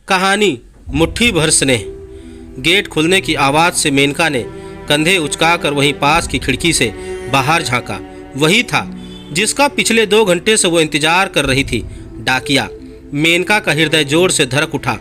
कहानी मुट्ठी भर स्नेह। गेट खुलने की आवाज़ से मेनका ने कंधे उचकाकर वहीं पास की खिड़की से बाहर झांका। वही था जिसका पिछले 2 घंटे से वो इंतजार कर रही थी, डाकिया। मेनका का हृदय जोर से धड़क उठा।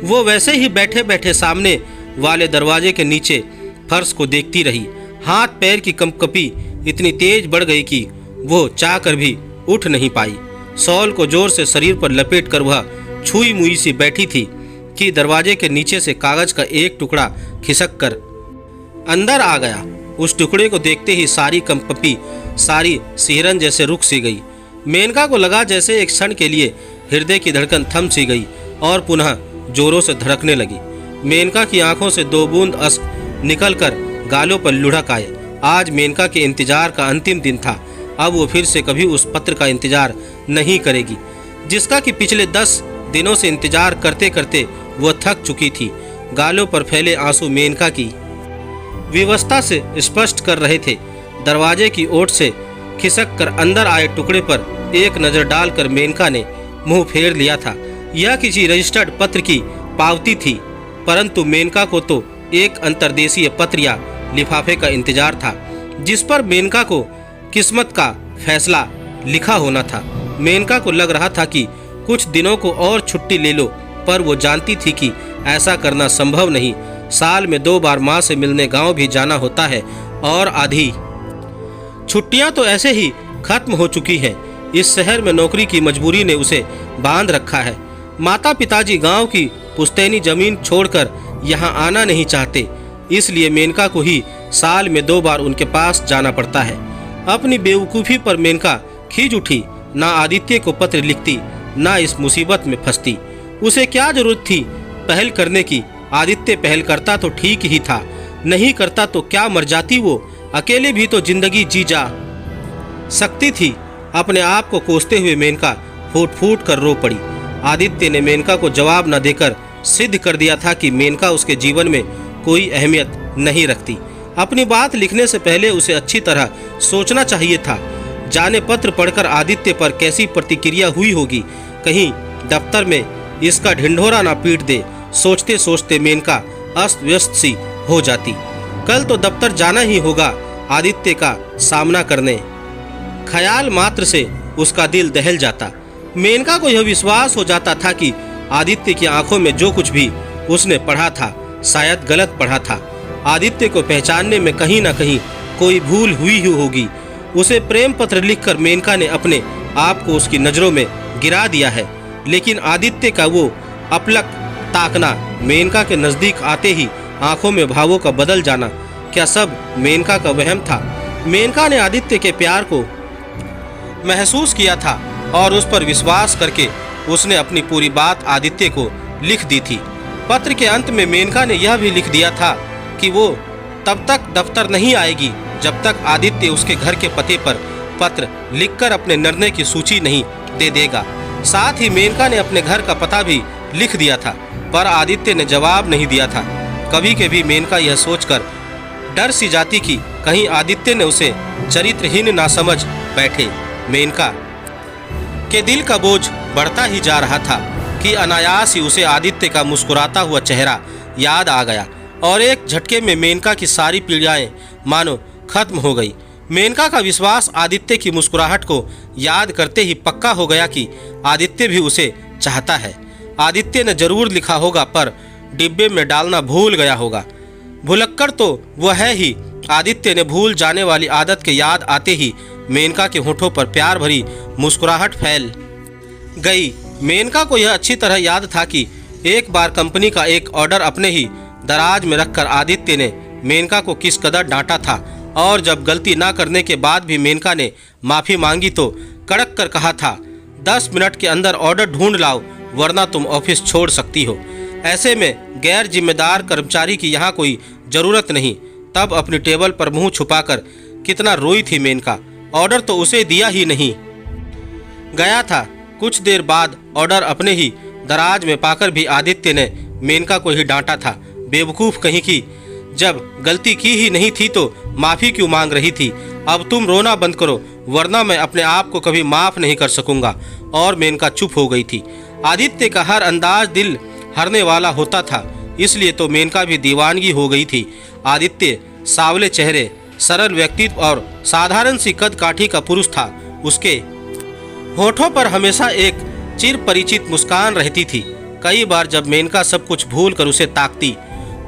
वो वैसे ही बैठे बैठे सामने वाले दरवाजे के नीचे फर्श को देखती रही। हाथ पैर की कंपकपी इतनी तेज बढ़ गई कि वो चाह कर भी उठ नहीं पाई। शॉल को जोर से शरीर पर लपेट कर वह छुई मुई सी बैठी थी कि दरवाजे के नीचे से कागज का एक टुकड़ा खिसक कर अंदर आ गया। उस टुकड़े को देखते ही सारी कंपकपी, सारी सिहरन जैसे रुक सी गई। मेनका को लगा जैसे एक क्षण के लिए हृदय की धड़कन थम सी गई और पुनः जोरों से धड़कने लगी। मेनका की आंखों से 2 बूंद अश्क निकलकर गालों पर लुढ़क आए। आज मेनका के इंतजार का अंतिम दिन था। अब वो फिर से कभी उस पत्र का इंतजार नहीं करेगी जिसका कि पिछले 10 दिनों से इंतजार करते करते वो थक चुकी थी। गालों पर फैले आंसू मेनका की विवशता से स्पष्ट कर रहे थे। दरवाजे की ओट से खिसक कर अंदर आए टुकड़े पर एक नज़र डालकर मेनका ने मुंह फेर लिया था। यह किसी रजिस्टर्ड पत्र की पावती थी, परंतु मेनका को तो एक अंतर्देशीय पत्र या लिफाफे का इंतजार था जिस पर मेनका को किस्मत का फैसला लिखा होना था। मेनका को लग रहा था कि कुछ दिनों को और छुट्टी ले लो, पर वो जानती थी कि ऐसा करना संभव नहीं। साल में 2 बार माँ से मिलने गांव भी जाना होता है और आधी छुट्टियां तो ऐसे ही खत्म हो चुकी हैं। इस शहर में नौकरी की मजबूरी ने उसे बांध रखा है। माता पिताजी गांव की पुश्तैनी जमीन छोड़कर यहाँ आना नहीं चाहते, इसलिए मेनका को ही साल में 2 बार उनके पास जाना पड़ता है। अपनी बेवकूफ़ी पर मेनका खींच उठी। ना आदित्य को पत्र लिखती, ना इस मुसीबत में फंसती। उसे क्या जरूरत थी पहल करने की? आदित्य पहल करता तो ठीक ही था, नहीं करता तो क्या मर जाती वो? अकेले भी तो जिंदगी जी जा सकती थी। अपने आप को कोसते हुए मेनका फूट फूट कर रो पड़ी। आदित्य ने मेनका को जवाब न देकर सिद्ध कर दिया था कि मेनका उसके जीवन में कोई अहमियत नहीं रखती। अपनी बात लिखने से पहले उसे अच्छी तरह सोचना चाहिए था। जाने पत्र पढ़कर आदित्य पर कैसी प्रतिक्रिया हुई होगी। कहीं दफ्तर में इसका ढिंढोरा ना पीट दे। सोचते सोचते मेनका अस्त व्यस्त सी हो जाती। कल तो दफ्तर जाना ही होगा आदित्य का सामना करने। ख्याल मात्र से उसका दिल दहल जाता। मेनका को यह विश्वास हो जाता था कि आदित्य की आंखों में जो कुछ भी उसने पढ़ा था शायद गलत पढ़ा था। आदित्य को पहचानने में कहीं ना कहीं कोई भूल हुई ही होगी। उसे प्रेम पत्र लिखकर मेनका ने अपने आप को उसकी नज़रों में गिरा दिया है, लेकिन आदित्य का वो अपलक ताकना, मेनका के नज़दीक आते ही आंखों में भावों का बदल जाना, क्या सब मेनका का वहम था? मेनका ने आदित्य के प्यार को महसूस किया था और उस पर विश्वास करके उसने अपनी पूरी बात आदित्य को लिख दी थी। पत्र के अंत में मेनका ने यह भी लिख दिया था कि वो तब तक दफ्तर नहीं आएगी जब तक आदित्य उसके घर के पते पर पत्र लिखकर अपने निर्णय की सूची नहीं दे देगा। साथ ही मेनका ने अपने घर का पता भी लिख दिया था, पर आदित्य ने जवाब नहीं दिया था। कभी कभी मेनका यह सोचकर डर सी जाती कि कहीं आदित्य ने उसे चरित्रहीन ना समझ बैठे। मेनका के दिल का बोझ बढ़ता ही जा रहा था कि अनायास ही उसे आदित्य का मुस्कुराता हुआ चेहरा याद आ गया और एक झटके में मेनका की सारी पीड़ाएं मानो खत्म हो गई। मेनका का विश्वास आदित्य की मुस्कुराहट को याद करते ही पक्का हो गया कि आदित्य भी उसे चाहता है। आदित्य ने जरूर लिखा होगा, पर डिब्बे में डालना भूल गया होगा। भुलक्कड़ तो वह है ही। आदित्य ने भूल जाने वाली आदत के याद आते ही मेनका के होठों पर प्यार भरी मुस्कुराहट फैल गई। मेनका को यह अच्छी तरह याद था कि एक बार कंपनी का एक ऑर्डर अपने ही दराज में रखकर आदित्य ने मेनका को किस कदर डांटा था, और जब गलती ना करने के बाद भी मेनका ने माफ़ी मांगी तो कड़क कर कहा था, 10 मिनट के अंदर ऑर्डर ढूंढ लाओ वरना तुम ऑफिस छोड़ सकती हो। ऐसे में गैर जिम्मेदार कर्मचारी की यहाँ कोई ज़रूरत नहीं। तब अपनी टेबल पर मुंह छुपाकर कितना रोई थी मेनका। ऑर्डर तो उसे दिया ही नहीं गया था। कुछ देर बाद ऑर्डर अपने ही दराज में पाकर भी आदित्य ने मेनका को ही डांटा था। बेवकूफ़ कहीं की, जब गलती की ही नहीं थी तो माफ़ी क्यों मांग रही थी? अब तुम रोना बंद करो वरना मैं अपने आप को कभी माफ़ नहीं कर सकूंगा। और मेनका चुप हो गई थी। आदित्य का हर अंदाज दिल हरने वाला होता था, इसलिए तो मेनका भी दीवानगी हो गई थी। आदित्य सावले चेहरे, सरल व्यक्तित्व और साधारण सी कद काठी का पुरुष था। उसके होठों पर हमेशा एक चिर परिचित मुस्कान रहती थी। कई बार जब मेनका सब कुछ भूल कर उसे ताकती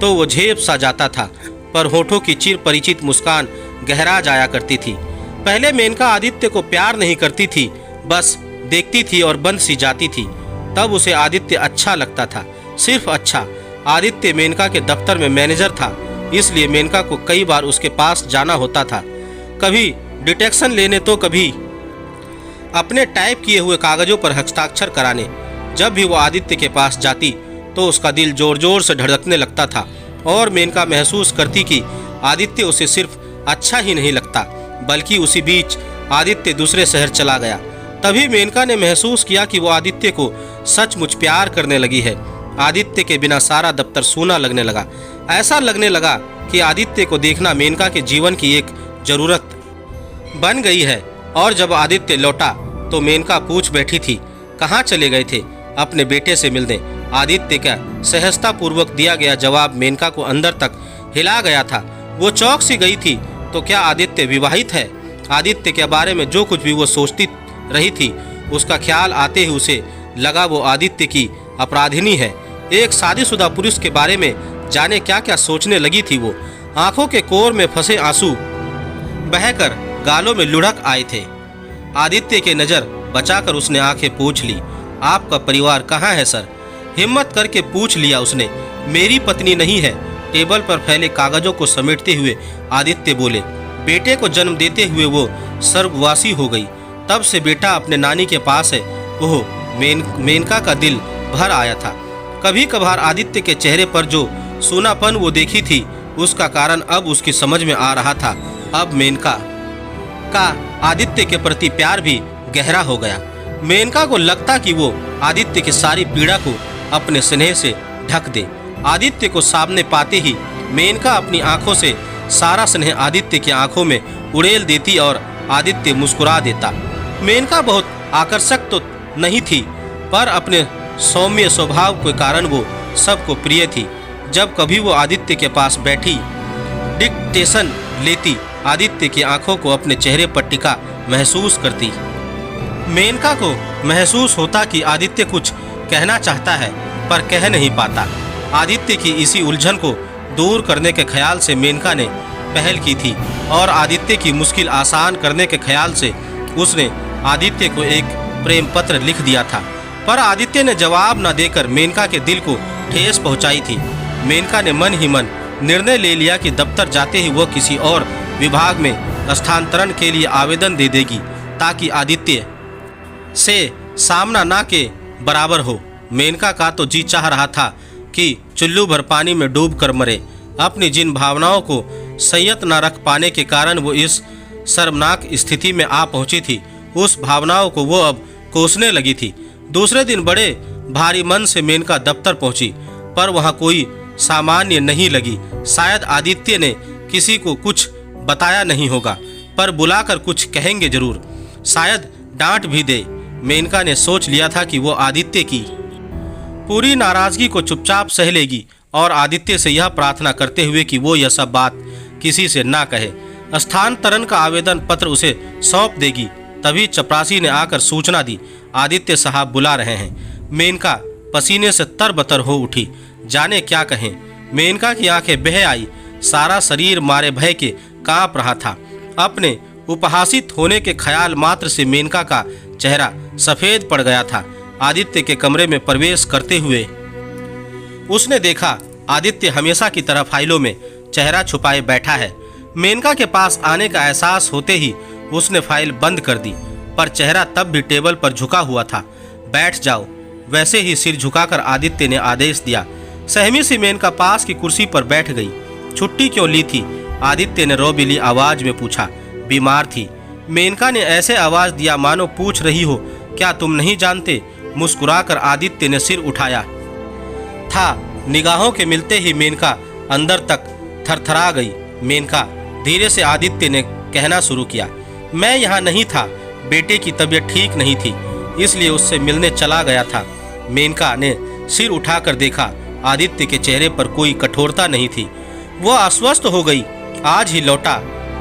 तो वो झेप सा जाता था, पर होठों की चिर परिचित मुस्कान गहरा जाया करती थी। पहले मेनका आदित्य को प्यार नहीं करती थी, बस देखती थी और बंद सी जाती थी। तब उसे आदित्य अच्छा लगता था, सिर्फ अच्छा। आदित्य मेनका के दफ्तर में मैनेजर था, इसलिए मेनका को कई बार उसके पास जाना होता था, कभी डिटेक्शन लेने तो कभी अपने टाइप किए हुए कागजों पर हस्ताक्षर कराने। जब भी वो आदित्य के पास जाती तो उसका दिल जोर जोर से धड़कने लगता था और मेनका महसूस करती कि आदित्य उसे सिर्फ अच्छा ही नहीं लगता, बल्कि उसी बीच आदित्य दूसरे शहर चला गया। तभी मेनका ने महसूस किया कि वो आदित्य को सचमुच प्यार करने लगी है। आदित्य के बिना सारा दफ्तर सूना लगने लगा। ऐसा लगने लगा कि आदित्य को देखना मेनका के जीवन की एक जरूरत बन गई है। और जब आदित्य लौटा तो मेनका पूछ बैठी थी, कहाँ चले गए थे? अपने बेटे से मिलने। आदित्य का सहजता पूर्वक दिया गया जवाब मेनका को अंदर तक हिला गया था। वो चौंक सी गई थी। तो क्या आदित्य विवाहित है? आदित्य के बारे में जो कुछ भी वो सोचती रही थी, उसका ख्याल आते ही उसे लगा वो आदित्य की अपराधिनी है। एक शादीशुदा पुरुष के बारे में जाने क्या क्या सोचने लगी थी वो। आंखों के कोर में फंसे आंसू बहकर गालों में लुढ़क आए थे। आदित्य के नज़र बचाकर उसने आंखें पूछ ली, आपका परिवार कहाँ है सर? हिम्मत करके पूछ लिया उसने। मेरी पत्नी नहीं है। टेबल पर फैले कागजों को समेटते हुए आदित्य बोले। बेटे को जन्म देते हुए वो स्वर्गवासी हो गई। तब से बेटा अपने नानी के पास है। ओह, मेनका का दिल भर आया था। कभी कभार आदित्य के चेहरे पर जो सूनापन वो देखी थी, उसका कारण अब उसकी समझ में आ रहा था। अब मेनका का आदित्य के प्रति प्यार भी गहरा हो गया। मेनका को लगता कि वो आदित्य की सारी पीड़ा को अपने स्नेह से ढक दे। आदित्य को सामने पाते ही मेनका अपनी आंखों से सारा स्नेह आदित्य की आंखों में उड़ेल देती और आदित्य मुस्कुरा देता। मेनका बहुत आकर्षक तो नहीं थी, पर अपने सौम्य स्वभाव के कारण वो सबको प्रिय थी। जब कभी वो आदित्य के पास बैठी डिक्टेशन लेती, आदित्य की आंखों को अपने चेहरे पर टिका महसूस करती। मेनका को महसूस होता कि आदित्य कुछ कहना चाहता है पर कह नहीं पाता। आदित्य की इसी उलझन को दूर करने के ख्याल से मेनका ने पहल की थी और आदित्य की मुश्किल आसान करने के ख्याल से उसने आदित्य को एक प्रेम पत्र लिख दिया था। पर आदित्य ने जवाब न देकर मेनका के दिल को ठेस पहुंचाई थी। मेनका ने मन ही मन निर्णय ले लिया कि दफ्तर जाते ही वह किसी और विभाग में स्थानांतरण के लिए आवेदन दे देगी, ताकि आदित्य से सामना ना के बराबर हो। मेनका का तो जी चाह रहा था कि चुल्लू भर पानी में डूब कर मरे। अपनी जिन भावनाओं को संयत न रख पाने के कारण वो इस शर्मनाक स्थिति में आ पहुंची थी, उस भावनाओं को वो अब कोसने लगी थी। दूसरे दिन बड़े भारी मन से मेनका दफ्तर पहुंची, पर वहां कोई सामान्य नहीं लगी। शायद आदित्य ने किसी को कुछ बताया नहीं होगा, पर बुलाकर कुछ कहेंगे जरूर, शायद डांट भी दे। मेनका ने सोच लिया था कि वो आदित्य की पूरी नाराजगी को चुपचाप सह लेगी और आदित्य से यह प्रार्थना करते हुए कि वो यह सब बात किसी से ना कहे, स्थानांतरण का आवेदन पत्र उसे सौंप देगी। तभी चपरासी ने आकर सूचना दी, आदित्य साहब बुला रहे हैं। मेनका पसीने से तरबतर हो उठी, जाने क्या कहें। मेनका की आंखें बह आई, सारा शरीर मारे भय के कांप रहा था। अपने उपहासित होने के ख्याल मात्र से मेनका का चेहरा सफेद पड़ गया था। आदित्य के कमरे में प्रवेश करते हुए उसने देखा आदित्य हमेशा की तरह फाइलों में चेहरा छुपाए बैठा है। मेनका के पास आने का एहसास होते ही उसने फाइल बंद कर दी, पर चेहरा तब भी टेबल पर झुका हुआ था। बैठ जाओ। वैसे ही सिर झुकाकर आदित्य ने आदेश दिया। सहमी सी मेनका पास की कुर्सी पर बैठ गई। छुट्टी क्यों ली थी? आदित्य ने रोबीली आवाज में पूछा। बीमार थी। मेनका ने ऐसे आवाज दिया मानो पूछ रही हो, क्या तुम नहीं जानते? मुस्कुराकर आदित्य ने सिर उठाया था। निगाहों के मिलते ही मेनका अंदर तक थरथरा गई। मेनका, धीरे से आदित्य ने कहना शुरू किया, मैं यहाँ नहीं था। बेटे की तबीयत ठीक नहीं थी, इसलिए उससे मिलने चला गया था। मेनका ने सिर उठाकर देखा, आदित्य के चेहरे पर कोई कठोरता नहीं थी। वो आश्वस्त हो गई। आज ही लौटा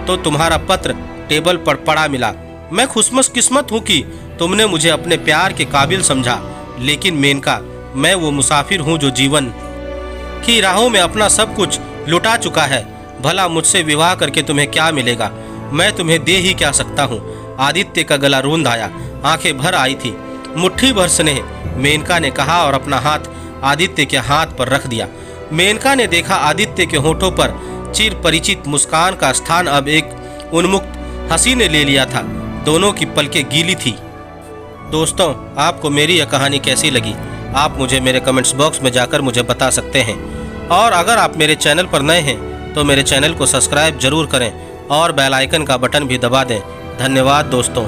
तो तुम्हारा पत्र टेबल पर पड़ा मिला। मैं खुशकिस्मत हूँ कि तुमने मुझे अपने प्यार के काबिल समझा। लेकिन मेनका, मैं वो मुसाफिर हूँ जो जीवन की राहों में अपना सब कुछ लुटा चुका है। भला मुझसे विवाह करके तुम्हें क्या मिलेगा? मैं तुम्हें दे ही क्या सकता हूँ? आदित्य का गला रूंध आया, आंखें भर आई थी। मुट्ठी भर स्नेह, मेनका ने कहा और अपना हाथ आदित्य के हाथ पर रख दिया। मेनका ने देखा आदित्य के होठों पर चिर परिचित मुस्कान का स्थान अब एक उन्मुक्त हंसी ने ले लिया था। दोनों की पलकें गीली थी। दोस्तों, आपको मेरी यह कहानी कैसी लगी? आप मुझे मेरे कमेंट्स बॉक्स में जाकर मुझे बता सकते हैं। और अगर आप मेरे चैनल पर नए हैं तो मेरे चैनल को सब्सक्राइब जरूर करें और बेल आइकन का बटन भी दबा दें। धन्यवाद दोस्तों।